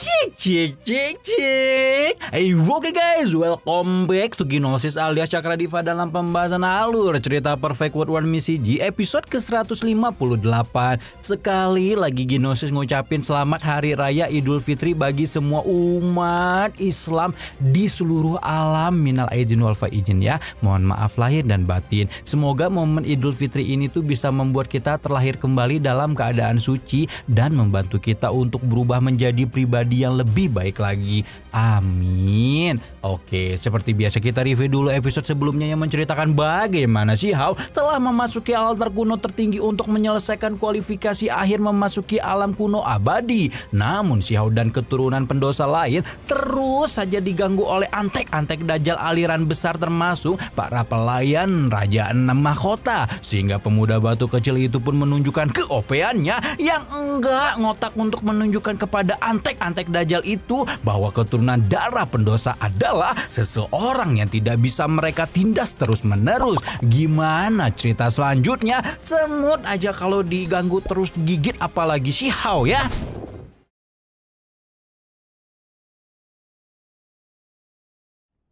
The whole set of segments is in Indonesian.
Cik. Oke guys, welcome back to Gnosis alias Cakra Diva dalam pembahasan alur cerita Perfect World One Misi G episode ke-158. Sekali lagi Gnosis ngucapin selamat Hari Raya Idul Fitri bagi semua umat Islam di seluruh alam. Minal aidin wal faizin ya. Mohon maaf lahir dan batin. Semoga momen Idul Fitri ini tuh bisa membuat kita terlahir kembali dalam keadaan suci dan membantu kita untuk berubah menjadi pribadi yang lebih baik lagi. Amin. Oke, seperti biasa kita review dulu episode sebelumnya yang menceritakan bagaimana Xiao telah memasuki altar kuno tertinggi untuk menyelesaikan kualifikasi akhir memasuki alam kuno abadi. Namun Xiao dan keturunan pendosa lain terus saja diganggu oleh antek-antek dajjal aliran besar termasuk para pelayan Raja 6 Mahkota. Sehingga pemuda batu kecil itu pun menunjukkan keopeannya yang enggak ngotak untuk menunjukkan kepada antek-antek dajjal itu bahwa keturunan darah pendosa adalah seseorang yang tidak bisa mereka tindas terus-menerus. Gimana cerita selanjutnya? Semut aja kalau diganggu terus gigit, apalagi Xiao ya.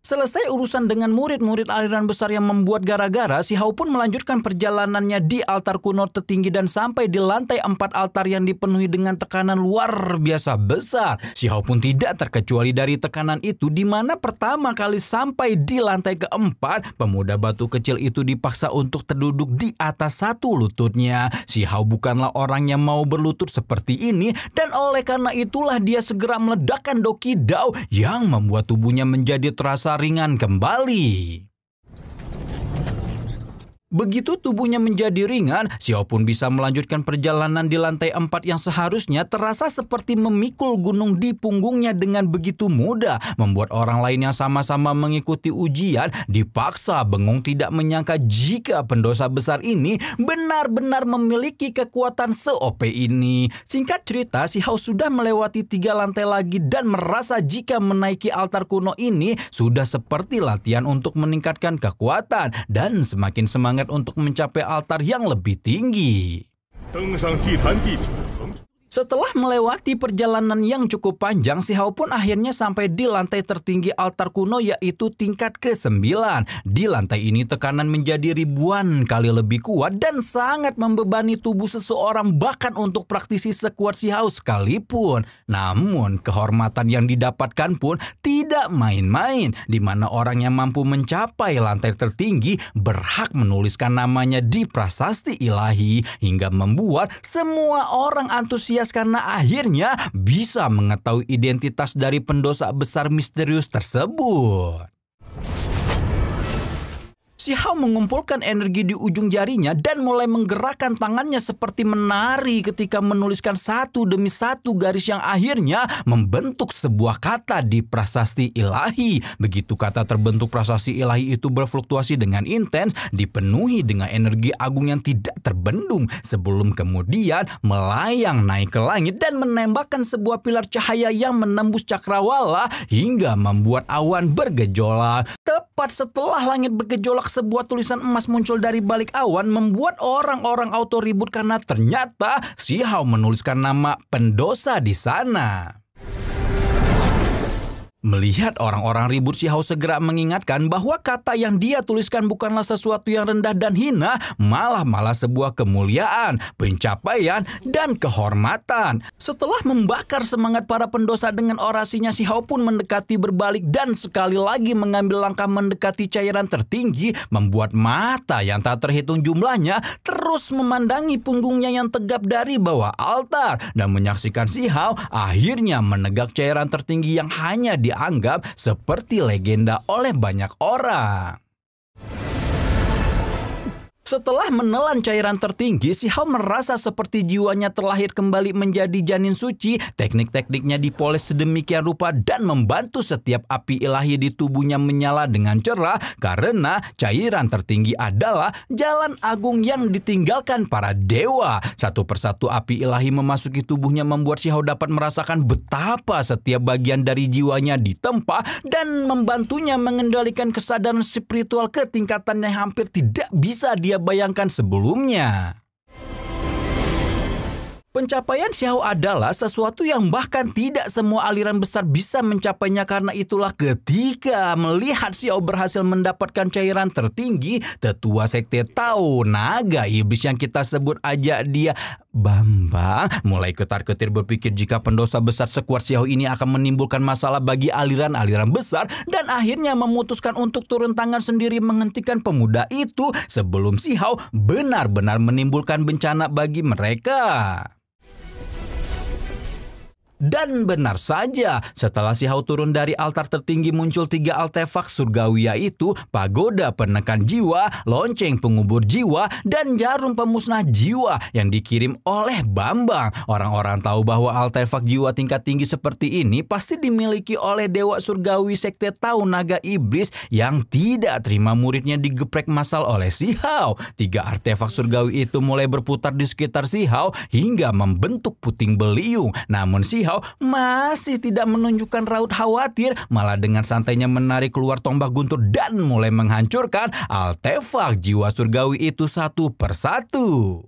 Selesai urusan dengan murid-murid aliran besar yang membuat gara-gara, Xiao pun melanjutkan perjalanannya di altar kuno tertinggi dan sampai di lantai 4 altar yang dipenuhi dengan tekanan luar biasa besar. Xiao pun tidak terkecuali dari tekanan itu, di mana pertama kali sampai di lantai keempat, pemuda batu kecil itu dipaksa untuk terduduk di atas satu lututnya. Xiao bukanlah orang yang mau berlutut seperti ini, dan oleh karena itulah dia segera meledakkan Doki Dao yang membuat tubuhnya menjadi terasa ringan kembali. Begitu tubuhnya menjadi ringan, Xiao pun bisa melanjutkan perjalanan di lantai 4 yang seharusnya terasa seperti memikul gunung di punggungnya dengan begitu mudah, membuat orang lain yang sama-sama mengikuti ujian dipaksa bengong tidak menyangka jika pendosa besar ini benar-benar memiliki kekuatan se-OP ini. Singkat cerita, Xiao sudah melewati 3 lantai lagi dan merasa jika menaiki altar kuno ini sudah seperti latihan untuk meningkatkan kekuatan dan semakin semangat untuk mencapai altar yang lebih tinggi. Setelah melewati perjalanan yang cukup panjang, Xiao pun akhirnya sampai di lantai tertinggi altar kuno, yaitu tingkat ke-9. Di lantai ini tekanan menjadi ribuan kali lebih kuat dan sangat membebani tubuh seseorang bahkan untuk praktisi sekuat Xiao sekalipun. Namun kehormatan yang didapatkan pun tidak main-main, di mana orang yang mampu mencapai lantai tertinggi berhak menuliskan namanya di prasasti ilahi hingga membuat semua orang antusias karena akhirnya bisa mengetahui identitas dari pendosa besar misterius tersebut. Xiao mengumpulkan energi di ujung jarinya dan mulai menggerakkan tangannya seperti menari ketika menuliskan satu demi satu garis yang akhirnya membentuk sebuah kata di prasasti ilahi. Begitu kata terbentuk, prasasti ilahi itu berfluktuasi dengan intens, dipenuhi dengan energi agung yang tidak terbendung sebelum kemudian melayang naik ke langit dan menembakkan sebuah pilar cahaya yang menembus cakrawala hingga membuat awan bergejolak. Tepat setelah langit bergejolak, sebuah tulisan emas muncul dari balik awan membuat orang-orang auto ribut karena ternyata Xiao menuliskan nama pendosa di sana. Melihat orang-orang ribut, Xiao segera mengingatkan bahwa kata yang dia tuliskan bukanlah sesuatu yang rendah dan hina, malah sebuah kemuliaan, pencapaian, dan kehormatan. Setelah membakar semangat para pendosa dengan orasinya, Xiao pun mendekati berbalik dan sekali lagi mengambil langkah mendekati cairan tertinggi, membuat mata yang tak terhitung jumlahnya terus memandangi punggungnya yang tegap dari bawah altar dan menyaksikan Xiao akhirnya menegak cairan tertinggi yang hanya dianggap seperti legenda oleh banyak orang. Setelah menelan cairan tertinggi, Xiao merasa seperti jiwanya terlahir kembali menjadi janin suci. Teknik-tekniknya dipoles sedemikian rupa dan membantu setiap api ilahi di tubuhnya menyala dengan cerah karena cairan tertinggi adalah jalan agung yang ditinggalkan para dewa. Satu persatu api ilahi memasuki tubuhnya membuat Xiao dapat merasakan betapa setiap bagian dari jiwanya ditempa dan membantunya mengendalikan kesadaran spiritual ke tingkatan yang hampir tidak bisa dia bayangkan sebelumnya. Pencapaian Xiao adalah sesuatu yang bahkan tidak semua aliran besar bisa mencapainya, karena itulah ketika melihat Xiao berhasil mendapatkan cairan tertinggi, tetua sekte Tao Naga Iblis yang kita sebut aja dia Bambang mulai ketar-ketir berpikir jika pendosa besar sekuat Xiao ini akan menimbulkan masalah bagi aliran-aliran besar, dan akhirnya memutuskan untuk turun tangan sendiri menghentikan pemuda itu sebelum Xiao benar-benar menimbulkan bencana bagi mereka. Dan benar saja, setelah Xiao turun dari altar tertinggi muncul 3 artefak surgawi, yaitu pagoda penekan jiwa, lonceng pengubur jiwa, dan jarum pemusnah jiwa yang dikirim oleh Bambang. Orang-orang tahu bahwa artefak jiwa tingkat tinggi seperti ini pasti dimiliki oleh dewa surgawi sekte Tao Naga Iblis yang tidak terima muridnya digeprek massal oleh Xiao. 3 artefak surgawi itu mulai berputar di sekitar Xiao hingga membentuk puting beliung. Namun Xiao masih tidak menunjukkan raut khawatir, malah dengan santainya menarik keluar tombak guntur dan mulai menghancurkan artefak jiwa surgawi itu satu persatu.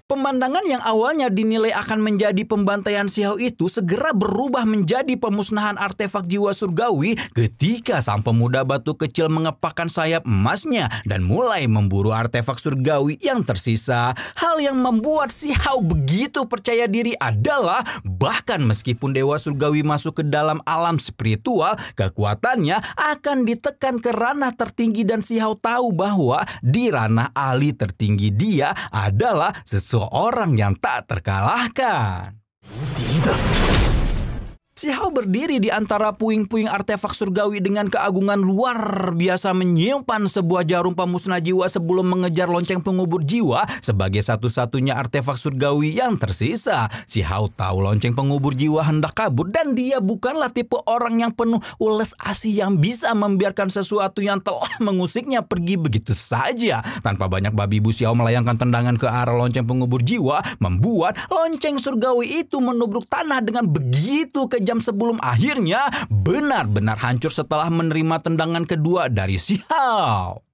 Pemandangan yang awalnya dinilai akan menjadi pembantaian Xiao itu segera berubah menjadi pemusnahan artefak jiwa surgawi ketika sang pemuda batu kecil mengepakkan sayap emasnya dan mulai memburu artefak surgawi yang tersisa. Hal yang membuat Xiao begitu percaya diri adalah bahkan meskipun dewa surgawi masuk ke dalam alam spiritual, kekuatannya akan ditekan ke ranah tertinggi, dan Xiao tahu bahwa di ranah ahli tertinggi dia adalah seorang yang tak terkalahkan. Xiao berdiri di antara puing-puing artefak surgawi dengan keagungan luar biasa, menyimpan sebuah jarum pemusnah jiwa sebelum mengejar lonceng pengubur jiwa sebagai satu-satunya artefak surgawi yang tersisa. Xiao tahu lonceng pengubur jiwa hendak kabur, dan dia bukanlah tipe orang yang penuh ules asih yang bisa membiarkan sesuatu yang telah mengusiknya pergi begitu saja. Tanpa banyak babi bu, Xiao melayangkan tendangan ke arah lonceng pengubur jiwa, membuat lonceng surgawi itu menubruk tanah dengan begitu kejam sebelum akhirnya benar-benar hancur setelah menerima tendangan kedua dari Xiao.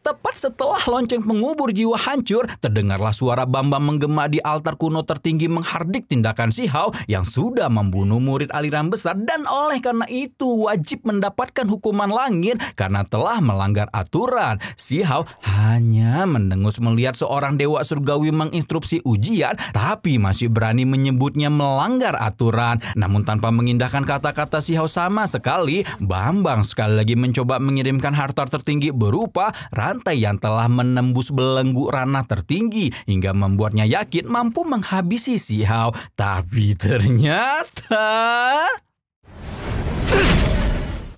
Tepat setelah lonceng pengubur jiwa hancur, terdengarlah suara Bambang menggema di altar kuno tertinggi menghardik tindakan Xiao yang sudah membunuh murid aliran besar, dan oleh karena itu wajib mendapatkan hukuman langit karena telah melanggar aturan. Xiao hanya mendengus melihat seorang dewa surgawi menginstruksi ujian, tapi masih berani menyebutnya melanggar aturan. Namun tanpa mengindahkan kata-kata Xiao sama sekali, Bambang sekali lagi mencoba mengirimkan harta tertinggi berupa rantai yang telah menembus belenggu ranah tertinggi hingga membuatnya yakin mampu menghabisi Xiao.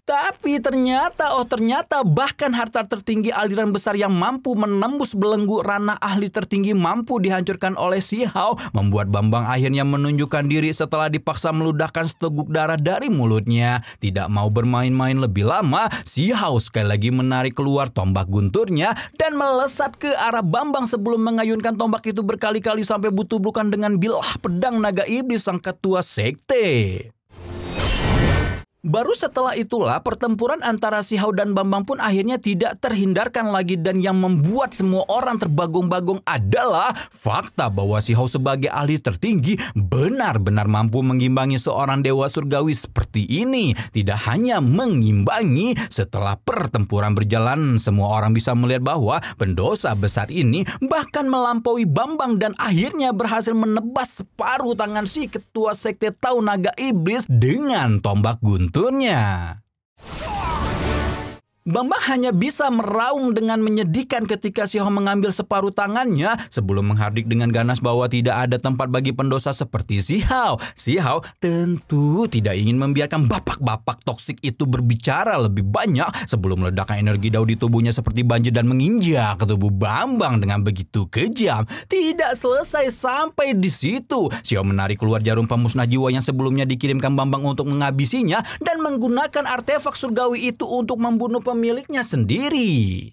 Tapi ternyata bahkan harta tertinggi aliran besar yang mampu menembus belenggu ranah ahli tertinggi mampu dihancurkan oleh Xiao, membuat Bambang akhirnya menunjukkan diri setelah dipaksa meludahkan seteguk darah dari mulutnya. Tidak mau bermain-main lebih lama, Xiao sekali lagi menarik keluar tombak gunturnya dan melesat ke arah Bambang sebelum mengayunkan tombak itu berkali-kali sampai bertuburkan dengan bilah pedang naga iblis sang ketua sekte. Baru setelah itulah pertempuran antara Xiao dan Bambang pun akhirnya tidak terhindarkan lagi, dan yang membuat semua orang terbagong-bagong adalah fakta bahwa Xiao sebagai ahli tertinggi benar-benar mampu mengimbangi seorang dewa surgawi seperti ini. Tidak hanya mengimbangi, setelah pertempuran berjalan semua orang bisa melihat bahwa pendosa besar ini bahkan melampaui Bambang dan akhirnya berhasil menebas separuh tangan si ketua sekte Tao Naga Iblis dengan tombak gunturnya. Bambang hanya bisa meraung dengan menyedihkan ketika Xiao mengambil separuh tangannya sebelum menghardik dengan ganas bahwa tidak ada tempat bagi pendosa seperti Xiao. Xiao tentu tidak ingin membiarkan bapak-bapak toksik itu berbicara lebih banyak sebelum meledakkan energi Dao di tubuhnya seperti banjir dan menginjak ke tubuh Bambang dengan begitu kejam. Tidak selesai sampai di situ, Xiao menarik keluar jarum pemusnah jiwa yang sebelumnya dikirimkan Bambang untuk menghabisinya dan menggunakan artefak surgawi itu untuk membunuh pemiliknya sendiri.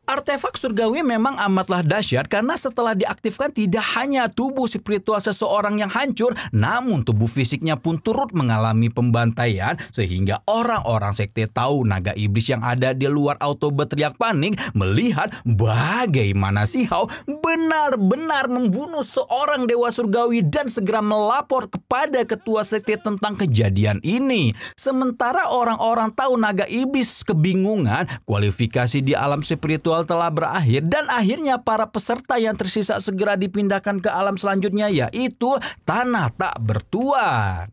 Artefak surgawi memang amatlah dahsyat karena setelah diaktifkan tidak hanya tubuh spiritual seseorang yang hancur, namun tubuh fisiknya pun turut mengalami pembantaian sehingga orang-orang sekte tahu naga iblis yang ada di luar auto berteriak panik melihat bagaimana Si Hao benar-benar membunuh seorang dewa surgawi dan segera melapor kepada ketua sekte tentang kejadian ini. Sementara orang-orang tahu naga iblis kebingungan, kualifikasi di alam spiritual telah berakhir dan akhirnya para peserta yang tersisa segera dipindahkan ke alam selanjutnya, yaitu tanah tak bertuan.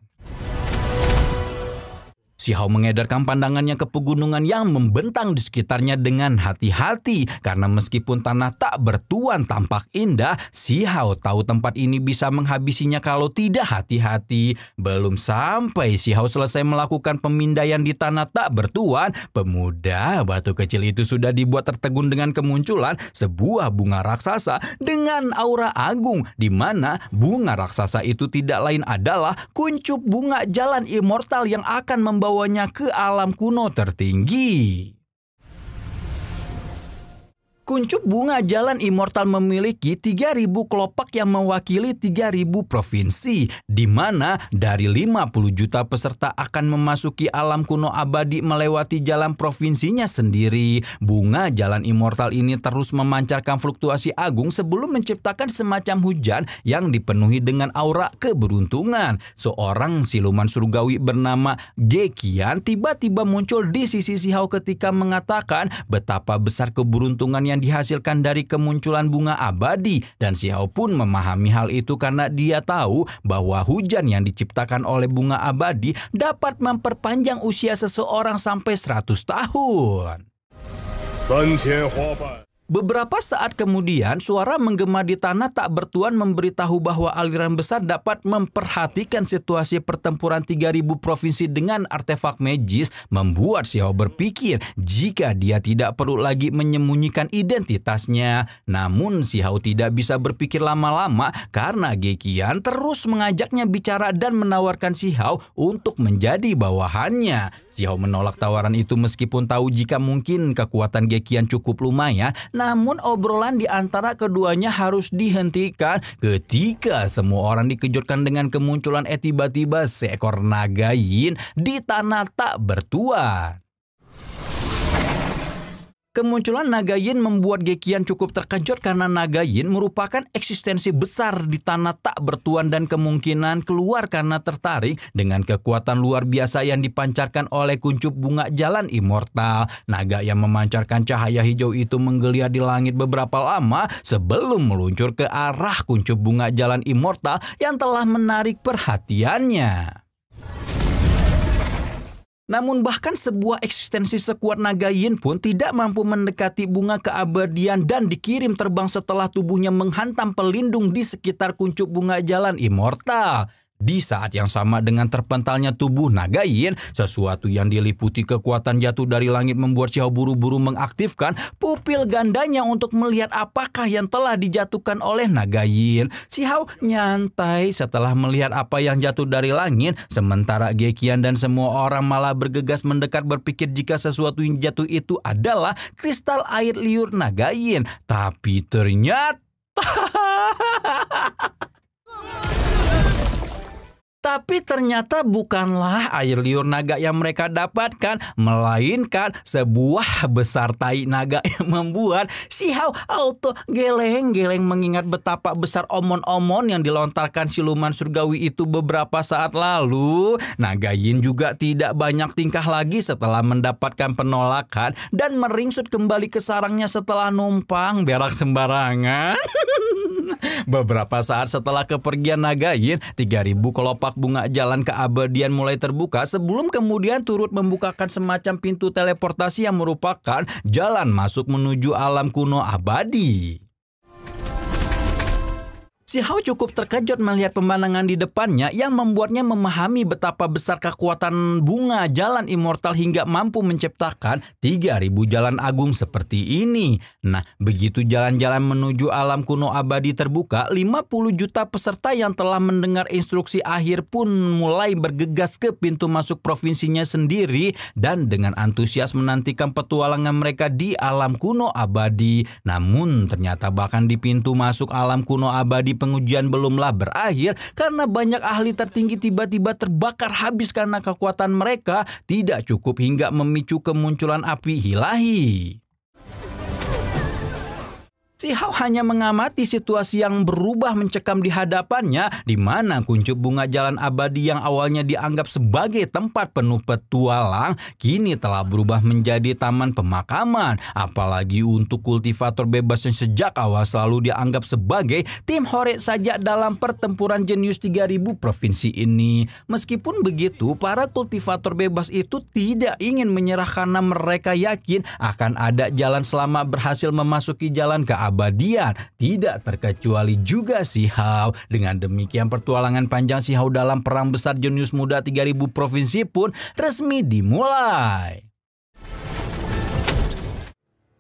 Si Hao mengedarkan pandangannya ke pegunungan yang membentang di sekitarnya dengan hati-hati. Karena meskipun tanah tak bertuan tampak indah, Si Hao tahu tempat ini bisa menghabisinya kalau tidak hati-hati. Belum sampai Si Hao selesai melakukan pemindaian di tanah tak bertuan, pemuda batu kecil itu sudah dibuat tertegun dengan kemunculan sebuah bunga raksasa dengan aura agung, di mana bunga raksasa itu tidak lain adalah kuncup bunga jalan immortal yang akan membawanya ke alam kuno tertinggi. Kuncup bunga jalan immortal memiliki 3.000 kelopak yang mewakili 3.000 provinsi, di mana dari 50 juta peserta akan memasuki alam kuno abadi melewati jalan provinsinya sendiri. Bunga jalan immortal ini terus memancarkan fluktuasi agung sebelum menciptakan semacam hujan yang dipenuhi dengan aura keberuntungan. Seorang siluman surgawi bernama Gekian tiba-tiba muncul di sisi Si Hao ketika mengatakan betapa besar keberuntungan yang dihasilkan dari kemunculan bunga abadi, dan Si Hao pun memahami hal itu karena dia tahu bahwa hujan yang diciptakan oleh bunga abadi dapat memperpanjang usia seseorang sampai 100 tahun. Beberapa saat kemudian, suara menggema di tanah tak bertuan memberitahu bahwa aliran besar dapat memperhatikan situasi pertempuran 3.000 provinsi dengan artefak magis, membuat Si Hao berpikir jika dia tidak perlu lagi menyembunyikan identitasnya. Namun Si Hao tidak bisa berpikir lama-lama karena Gekian terus mengajaknya bicara dan menawarkan Si Hao untuk menjadi bawahannya. Si Hao menolak tawaran itu meskipun tahu jika mungkin kekuatan Gekian cukup lumayan, namun obrolan di antara keduanya harus dihentikan ketika semua orang dikejutkan dengan kemunculan tiba-tiba seekor naga yin di tanah tak bertuan. Kemunculan naga yin membuat Gekian cukup terkejut karena naga yin merupakan eksistensi besar di tanah tak bertuan dan kemungkinan keluar karena tertarik dengan kekuatan luar biasa yang dipancarkan oleh kuncup bunga jalan immortal. Naga yang memancarkan cahaya hijau itu menggeliat di langit beberapa lama sebelum meluncur ke arah kuncup bunga jalan immortal yang telah menarik perhatiannya. Namun bahkan sebuah eksistensi sekuat naga yin pun tidak mampu mendekati bunga keabadian dan dikirim terbang setelah tubuhnya menghantam pelindung di sekitar kuncup bunga jalan immortal. Di saat yang sama dengan terpentalnya tubuh naga yin, sesuatu yang diliputi kekuatan jatuh dari langit membuat Si Hao buru-buru mengaktifkan pupil gandanya untuk melihat apakah yang telah dijatuhkan oleh naga yin. Si Hao nyantai setelah melihat apa yang jatuh dari langit, sementara Gekian dan semua orang malah bergegas mendekat berpikir jika sesuatu yang jatuh itu adalah kristal air liur naga yin. Tapi ternyata bukanlah air liur naga yang mereka dapatkan, melainkan sebuah besar tai naga yang membuat Si Hao auto geleng-geleng mengingat betapa besar omon-omon yang dilontarkan siluman surgawi itu beberapa saat lalu. Naga yin juga tidak banyak tingkah lagi setelah mendapatkan penolakan dan meringsut kembali ke sarangnya setelah numpang berak sembarangan. Beberapa saat setelah kepergian naga yin, 3.000 kelopak bunga jalan keabadian mulai terbuka sebelum kemudian turut membukakan semacam pintu teleportasi yang merupakan jalan masuk menuju alam kuno abadi. Si Hao cukup terkejut melihat pemandangan di depannya yang membuatnya memahami betapa besar kekuatan bunga jalan immortal hingga mampu menciptakan 3.000 jalan agung seperti ini. Nah, begitu jalan-jalan menuju alam kuno abadi terbuka, 50 juta peserta yang telah mendengar instruksi akhir pun mulai bergegas ke pintu masuk provinsinya sendiri dan dengan antusias menantikan petualangan mereka di alam kuno abadi. Namun ternyata bahkan di pintu masuk alam kuno abadi pengujian belumlah berakhir karena banyak ahli tertinggi tiba-tiba terbakar habis karena kekuatan mereka tidak cukup hingga memicu kemunculan api ilahi. Si Hao hanya mengamati situasi yang berubah mencekam di hadapannya, di mana kuncup bunga jalan abadi yang awalnya dianggap sebagai tempat penuh petualang, kini telah berubah menjadi taman pemakaman. Apalagi untuk kultivator bebas yang sejak awal selalu dianggap sebagai tim hore saja dalam pertempuran jenius 3000 provinsi ini. Meskipun begitu, para kultivator bebas itu tidak ingin menyerah karena mereka yakin akan ada jalan selamat berhasil memasuki jalan keabadian. Tidak terkecuali juga si Hao. Dengan demikian pertualangan panjang si Hao dalam perang besar jenius muda 3000 provinsi pun resmi dimulai.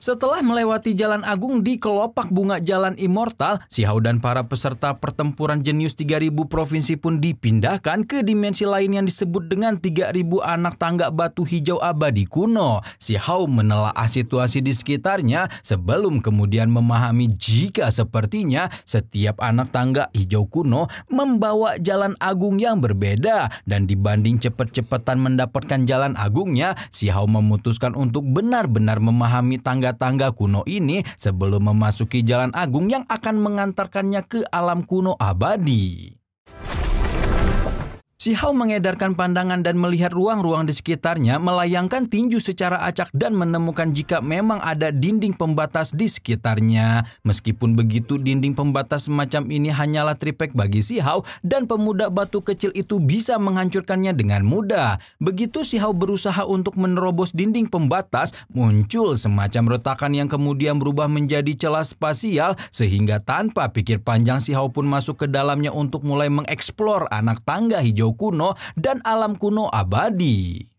Setelah melewati jalan agung di kelopak bunga jalan immortal, si Hao dan para peserta pertempuran jenius 3000 provinsi pun dipindahkan ke dimensi lain yang disebut dengan 3000 anak tangga batu hijau abadi kuno. Si Hao menelaah situasi di sekitarnya sebelum kemudian memahami jika sepertinya setiap anak tangga hijau kuno membawa jalan agung yang berbeda, dan dibanding cepat-cepatan mendapatkan jalan agungnya, si Hao memutuskan untuk benar-benar memahami tangga kuno ini sebelum memasuki jalan agung yang akan mengantarkannya ke alam kuno abadi. Si Hao mengedarkan pandangan dan melihat ruang-ruang di sekitarnya, melayangkan tinju secara acak dan menemukan jika memang ada dinding pembatas di sekitarnya. Meskipun begitu, dinding pembatas semacam ini hanyalah tripek bagi si Hao dan pemuda batu kecil itu bisa menghancurkannya dengan mudah. Begitu si Hao berusaha untuk menerobos dinding pembatas, muncul semacam retakan yang kemudian berubah menjadi celah spasial sehingga tanpa pikir panjang si Hao pun masuk ke dalamnya untuk mulai mengeksplor anak tangga hijau kuno dan alam kuno abadi.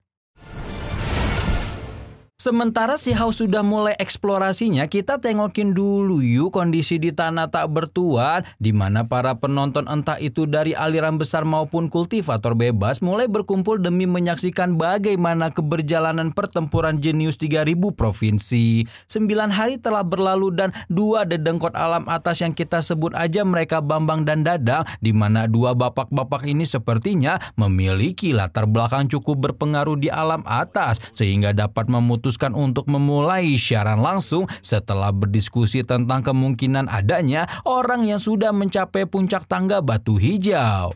Sementara si Hao sudah mulai eksplorasinya, kita tengokin dulu yuk kondisi di tanah tak bertuan, di mana para penonton entah itu dari aliran besar maupun kultivator bebas mulai berkumpul demi menyaksikan bagaimana keberjalanan pertempuran jenius 3000 provinsi. 9 hari telah berlalu dan 2 dedengkot alam atas yang kita sebut aja mereka Bambang dan Dadang, di mana 2 bapak-bapak ini sepertinya memiliki latar belakang cukup berpengaruh di alam atas sehingga dapat memutuskan untuk memulai siaran langsung setelah berdiskusi tentang kemungkinan adanya orang yang sudah mencapai puncak tangga batu hijau.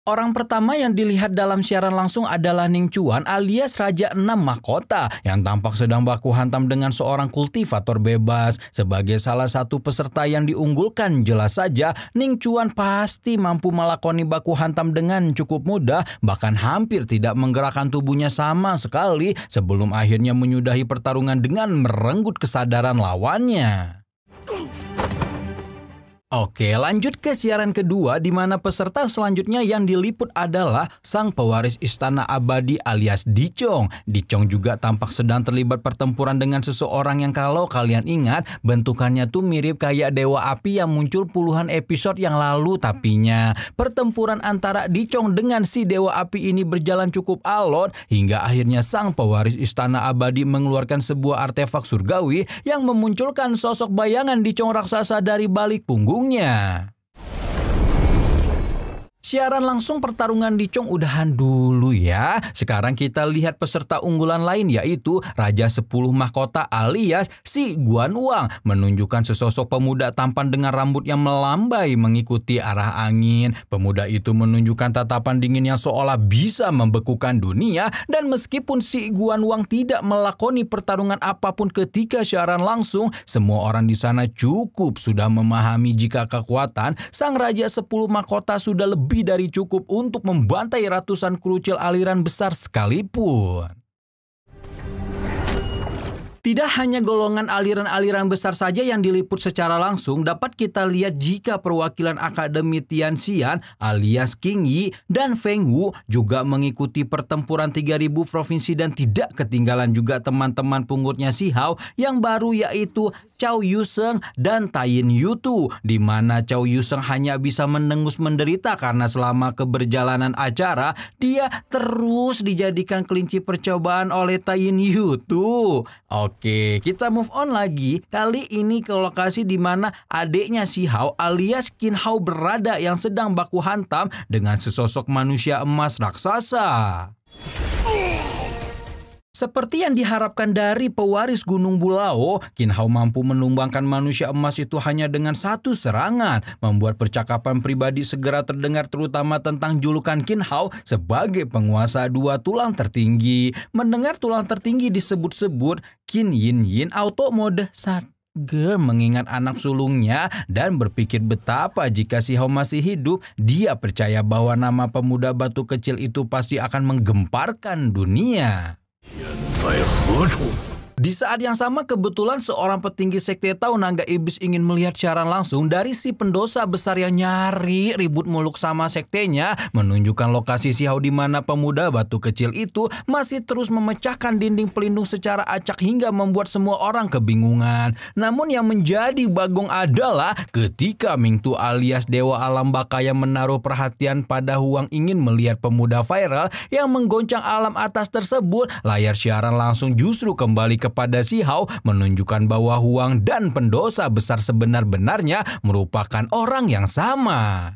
Orang pertama yang dilihat dalam siaran langsung adalah Ning Chuan alias Raja 6 Mahkota yang tampak sedang baku hantam dengan seorang kultivator bebas. Sebagai salah satu peserta yang diunggulkan, jelas saja Ning Chuan pasti mampu melakoni baku hantam dengan cukup mudah, bahkan hampir tidak menggerakkan tubuhnya sama sekali sebelum akhirnya menyudahi pertarungan dengan merenggut kesadaran lawannya. Oke, lanjut ke siaran kedua di mana peserta selanjutnya yang diliput adalah sang pewaris istana abadi alias Dicong. Dicong juga tampak sedang terlibat pertempuran dengan seseorang yang kalau kalian ingat bentukannya tuh mirip kayak dewa api yang muncul puluhan episode yang lalu tapinya. Pertempuran antara Dicong dengan si dewa api ini berjalan cukup alot hingga akhirnya sang pewaris istana abadi mengeluarkan sebuah artefak surgawi yang memunculkan sosok bayangan Dicong raksasa dari balik punggung. Siaran langsung pertarungan Dicong udahan dulu ya. Sekarang kita lihat peserta unggulan lain yaitu Raja 10 Mahkota alias si Guan Wang menunjukkan sesosok pemuda tampan dengan rambut yang melambai mengikuti arah angin. Pemuda itu menunjukkan tatapan dingin yang seolah bisa membekukan dunia, dan meskipun si Guan Wang tidak melakoni pertarungan apapun ketika siaran langsung, semua orang di sana cukup sudah memahami jika kekuatan sang Raja 10 Mahkota sudah lebih dari cukup untuk membantai ratusan kerucil aliran besar sekalipun. Tidak hanya golongan aliran-aliran besar saja yang diliput secara langsung, dapat kita lihat jika perwakilan Akademi Tianxian alias Qing Yi dan Feng Wu juga mengikuti pertempuran 3000 provinsi, dan tidak ketinggalan juga teman-teman pungutnya Si Hao yang baru, yaitu Cao Yuseng dan Tayin Yutu, di mana Cao Yuseng hanya bisa menengus menderita karena selama keberjalanan acara dia terus dijadikan kelinci percobaan oleh Tayin Yutu. Oke, kita move on lagi. Kali ini ke lokasi di mana adiknya Si Hao alias Qin Hao berada, yang sedang baku hantam dengan sesosok manusia emas raksasa. Seperti yang diharapkan dari pewaris Gunung Bulao, Qin Hao mampu menumbangkan manusia emas itu hanya dengan satu serangan, membuat percakapan pribadi segera terdengar, terutama tentang julukan Qin Hao sebagai penguasa dua tulang tertinggi. Mendengar tulang tertinggi disebut-sebut, Qin Yin auto mode mengingat anak sulungnya dan berpikir betapa jika Si Hao masih hidup, dia percaya bahwa nama pemuda batu kecil itu pasti akan menggemparkan dunia. Di saat yang sama, kebetulan seorang petinggi sekte Tao Naga Iblis ingin melihat siaran langsung dari si pendosa besar yang nyari ribut muluk sama sektenya, menunjukkan lokasi Si Hao di mana pemuda batu kecil itu masih terus memecahkan dinding pelindung secara acak hingga membuat semua orang kebingungan. Namun yang menjadi bagong adalah ketika Ming Tu alias Dewa Alam Baka yang menaruh perhatian pada Huang ingin melihat pemuda viral yang menggoncang alam atas tersebut, layar siaran langsung justru kembali kepada Si Hao, menunjukkan bahwa Huang dan pendosa besar sebenar-benarnya merupakan orang yang sama.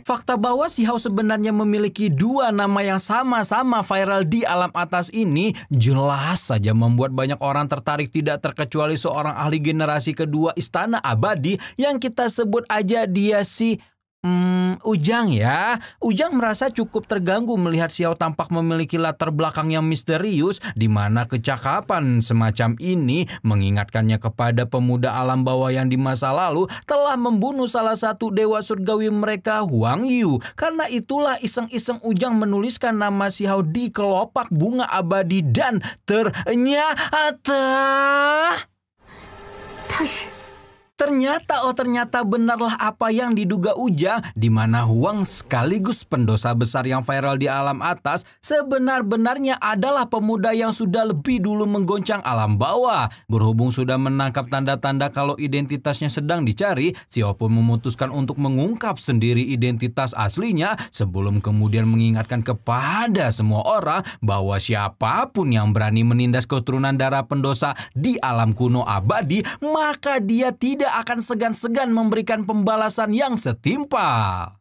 Fakta bahwa Si Hao sebenarnya memiliki dua nama yang sama-sama viral di alam atas ini jelas saja membuat banyak orang tertarik, tidak terkecuali seorang ahli generasi kedua Istana Abadi yang kita sebut aja dia si Ujang ya. Ujang merasa cukup terganggu melihat Si Hao tampak memiliki latar belakang yang misterius, di mana kecakapan semacam ini mengingatkannya kepada pemuda alam bawah yang di masa lalu telah membunuh salah satu dewa surgawi mereka, Huang Yu. Karena itulah iseng-iseng Ujang menuliskan nama Si Hao di kelopak bunga abadi, dan ternyata benarlah apa yang diduga Ujang, di mana Huang sekaligus pendosa besar yang viral di alam atas sebenar-benarnya adalah pemuda yang sudah lebih dulu menggoncang alam bawah. Berhubung sudah menangkap tanda-tanda kalau identitasnya sedang dicari, Si Hao pun memutuskan untuk mengungkap sendiri identitas aslinya sebelum kemudian mengingatkan kepada semua orang bahwa siapapun yang berani menindas keturunan darah pendosa di alam kuno abadi, maka dia tidak akan segan-segan memberikan pembalasan yang setimpal.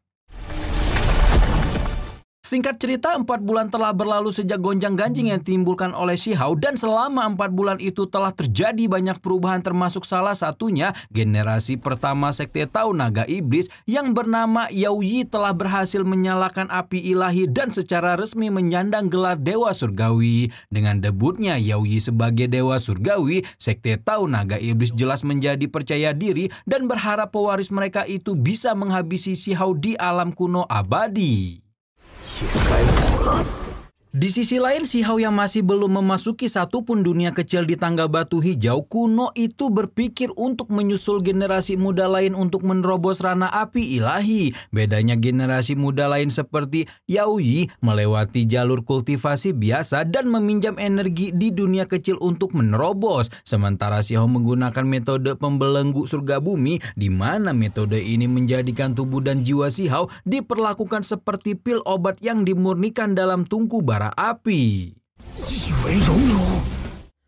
Singkat cerita, 4 bulan telah berlalu sejak gonjang-ganjing yang ditimbulkan oleh Si Hao, dan selama 4 bulan itu telah terjadi banyak perubahan, termasuk salah satunya generasi pertama sekte Tao Naga Iblis yang bernama Yao Yi telah berhasil menyalakan api ilahi dan secara resmi menyandang gelar Dewa Surgawi. Dengan debutnya Yao Yi sebagai Dewa Surgawi, sekte Tao Naga Iblis jelas menjadi percaya diri dan berharap pewaris mereka itu bisa menghabisi Si Hao di alam kuno abadi. Di sisi lain, Si Hao yang masih belum memasuki satupun dunia kecil di tangga batu hijau kuno itu berpikir untuk menyusul generasi muda lain untuk menerobos ranah api ilahi. Bedanya generasi muda lain seperti Yao Yi melewati jalur kultivasi biasa dan meminjam energi di dunia kecil untuk menerobos. Sementara Si Hao menggunakan metode pembelenggu surga bumi, di mana metode ini menjadikan tubuh dan jiwa Si Hao diperlakukan seperti pil obat yang dimurnikan dalam tungku bara api.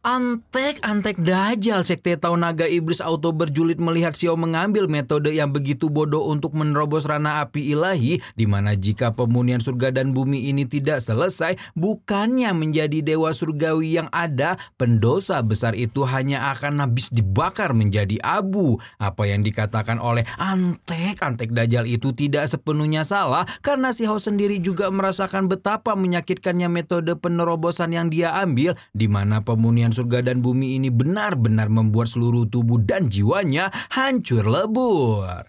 Antek dajal sekte Tao Naga Iblis auto berjulit melihat Si Hao mengambil metode yang begitu bodoh untuk menerobos ranah api ilahi, di mana jika pemunian surga dan bumi ini tidak selesai, bukannya menjadi dewa surgawi yang ada, pendosa besar itu hanya akan habis dibakar menjadi abu. Apa yang dikatakan oleh antek dajal itu tidak sepenuhnya salah, karena Si Hao sendiri juga merasakan betapa menyakitkannya metode penerobosan yang dia ambil, di mana pemunian surga dan bumi ini benar-benar membuat seluruh tubuh dan jiwanya hancur lebur.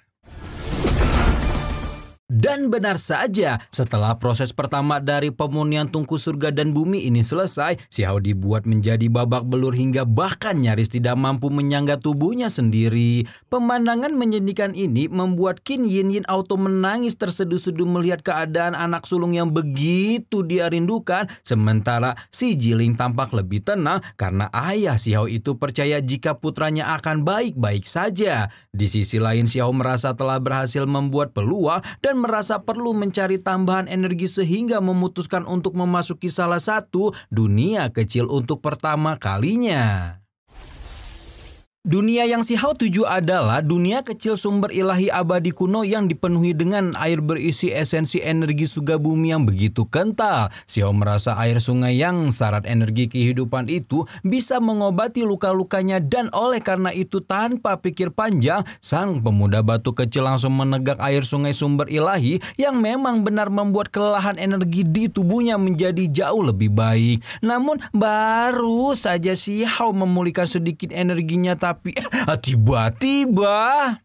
Dan benar saja, setelah proses pertama dari pemurnian tungku surga dan bumi ini selesai, Xiao dibuat menjadi babak belur hingga bahkan nyaris tidak mampu menyangga tubuhnya sendiri. Pemandangan menyedihkan ini membuat Qin Yin auto menangis terseduh-seduh melihat keadaan anak sulung yang begitu dia rindukan, sementara si Jiling tampak lebih tenang karena ayah Xiao itu percaya jika putranya akan baik-baik saja. Di sisi lain, Xiao merasa telah berhasil membuat peluang dan merasa perlu mencari tambahan energi sehingga memutuskan untuk memasuki salah satu dunia kecil untuk pertama kalinya. Dunia yang Xiao tuju adalah dunia kecil sumber ilahi abadi kuno yang dipenuhi dengan air berisi esensi energi surga bumi yang begitu kental. Xiao merasa air sungai yang syarat energi kehidupan itu bisa mengobati luka-lukanya, dan oleh karena itu tanpa pikir panjang, sang pemuda batu kecil langsung menegak air sungai sumber ilahi yang memang benar membuat kelelahan energi di tubuhnya menjadi jauh lebih baik. Namun baru saja Xiao memulihkan sedikit energinya, tapi tiba-tiba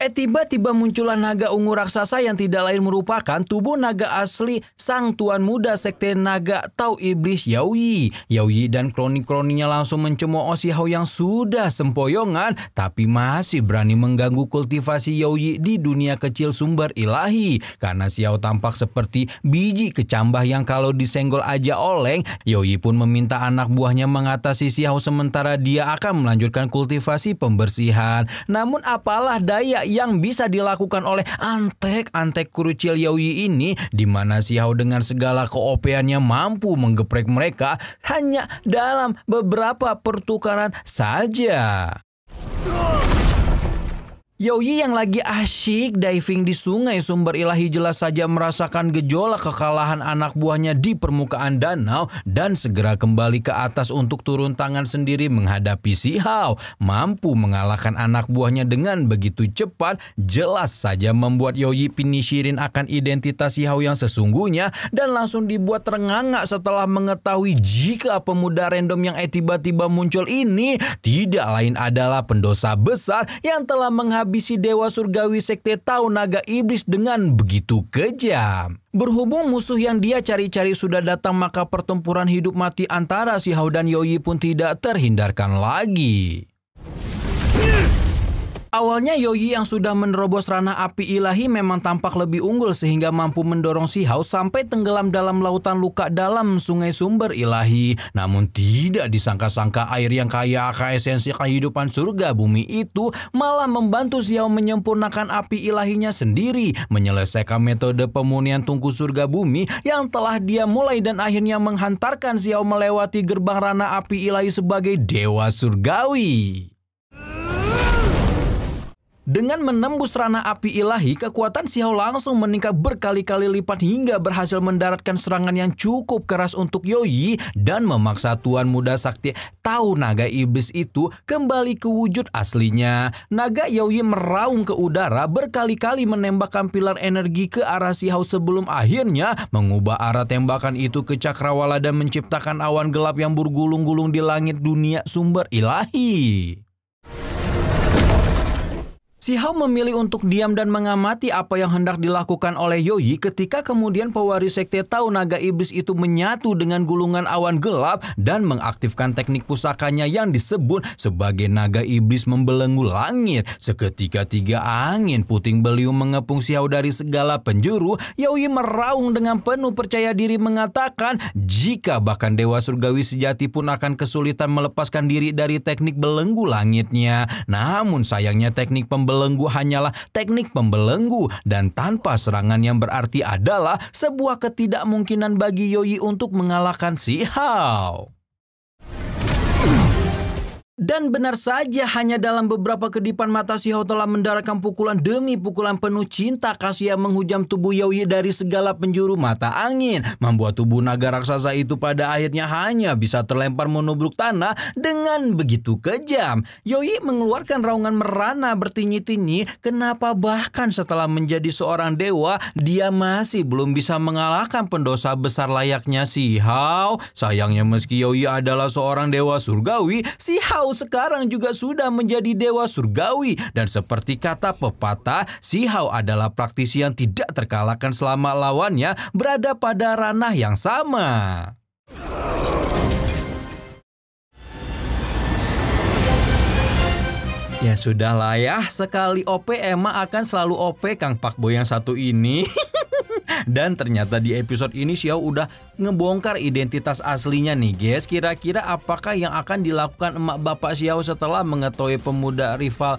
tiba-tiba muncullah naga ungu raksasa yang tidak lain merupakan tubuh naga asli sang tuan muda sekte naga Tao Iblis Yao Yi. Yao Yi dan kroni-kroninya langsung mencemooh Xiao yang sudah sempoyongan tapi masih berani mengganggu kultivasi Yao Yi di dunia kecil sumber ilahi. Karena Xiao tampak seperti biji kecambah yang kalau disenggol aja oleng, Yao Yi pun meminta anak buahnya mengatasi Xiao sementara dia akan melanjutkan kultivasi pembersihan. Namun apalah daya yang bisa dilakukan oleh antek-antek kurucil Yao Yi ini, di mana Xiao dengan segala keopeannya mampu menggeprek mereka hanya dalam beberapa pertukaran saja. Yao Yi yang lagi asyik diving di sungai sumber ilahi jelas saja merasakan gejolak kekalahan anak buahnya di permukaan danau dan segera kembali ke atas untuk turun tangan sendiri menghadapi Xiao. Mampu mengalahkan anak buahnya dengan begitu cepat jelas saja membuat Yao Yi pinishirin akan identitas Xiao yang sesungguhnya dan langsung dibuat terengah-engah setelah mengetahui jika pemuda random yang tiba-tiba muncul ini tidak lain adalah pendosa besar yang telah menghabisi dewa surgawi sekte Tao Naga Iblis dengan begitu kejam. Berhubung musuh yang dia cari-cari sudah datang, maka pertempuran hidup mati antara Xiao dan Yao Yi pun tidak terhindarkan lagi. Awalnya Yao Yi yang sudah menerobos ranah api ilahi memang tampak lebih unggul sehingga mampu mendorong Xiao sampai tenggelam dalam lautan luka dalam sungai sumber ilahi. Namun tidak disangka-sangka air yang kaya akan esensi kehidupan surga bumi itu malah membantu Xiao menyempurnakan api ilahinya sendiri, menyelesaikan metode pemurnian tungku surga bumi yang telah dia mulai dan akhirnya menghantarkan Xiao melewati gerbang ranah api ilahi sebagai dewa surgawi. Dengan menembus ranah api ilahi, kekuatan Xiao langsung meningkat berkali-kali lipat hingga berhasil mendaratkan serangan yang cukup keras untuk Yao Yi dan memaksa tuan muda sakti Tao Naga Iblis itu kembali ke wujud aslinya. Naga Yao Yi meraung ke udara berkali-kali menembakkan pilar energi ke arah Xiao sebelum akhirnya mengubah arah tembakan itu ke cakrawala dan menciptakan awan gelap yang bergulung-gulung di langit dunia sumber ilahi. Xiao memilih untuk diam dan mengamati apa yang hendak dilakukan oleh Yao Yi ketika kemudian pewaris sekte Tao Naga Iblis itu menyatu dengan gulungan awan gelap dan mengaktifkan teknik pusakanya yang disebut sebagai Naga Iblis membelenggu langit. Seketika tiga angin puting beliung mengepung Xiao dari segala penjuru. Yao Yi meraung dengan penuh percaya diri mengatakan jika bahkan dewa surgawi sejati pun akan kesulitan melepaskan diri dari teknik belenggu langitnya. Namun sayangnya teknik pembelenggu hanyalah teknik pembelenggu dan tanpa serangan yang berarti adalah sebuah ketidakmungkinan bagi Yao Yi untuk mengalahkan Xiao. Dan benar saja hanya dalam beberapa kedipan mata Xiao telah mendaratkan pukulan demi pukulan penuh cinta kasih yang menghujam tubuh Yao Yi dari segala penjuru mata angin, membuat tubuh naga raksasa itu pada akhirnya hanya bisa terlempar menubruk tanah dengan begitu kejam. Yao Yi mengeluarkan raungan merana bertinyi-tinyi, kenapa bahkan setelah menjadi seorang dewa dia masih belum bisa mengalahkan pendosa besar layaknya Xiao. Sayangnya meski Yao Yi adalah seorang dewa surgawi, Xiao Xiao sekarang juga sudah menjadi dewa surgawi. Dan seperti kata pepatah, Xiao adalah praktisi yang tidak terkalahkan selama lawannya berada pada ranah yang sama. Ya sudahlah ya, sekali OP emang akan selalu OP Kang Pakboy yang satu ini. Dan ternyata di episode ini Xiao udah ngebongkar identitas aslinya nih guys. Kira-kira apakah yang akan dilakukan emak bapak Xiao setelah mengetahui pemuda rival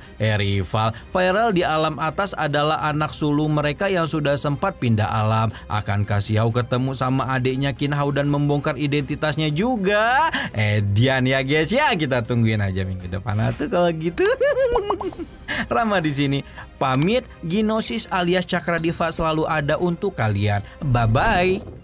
viral di alam atas adalah anak sulung mereka yang sudah sempat pindah alam. Akankah Xiao ketemu sama adiknya Qin Hao dan membongkar identitasnya juga? Dian ya guys ya, kita tungguin aja minggu depan tuh kalau gitu. Rama di sini pamit. Gnosis alias Cakradiva selalu ada untuk kalian. Bye bye.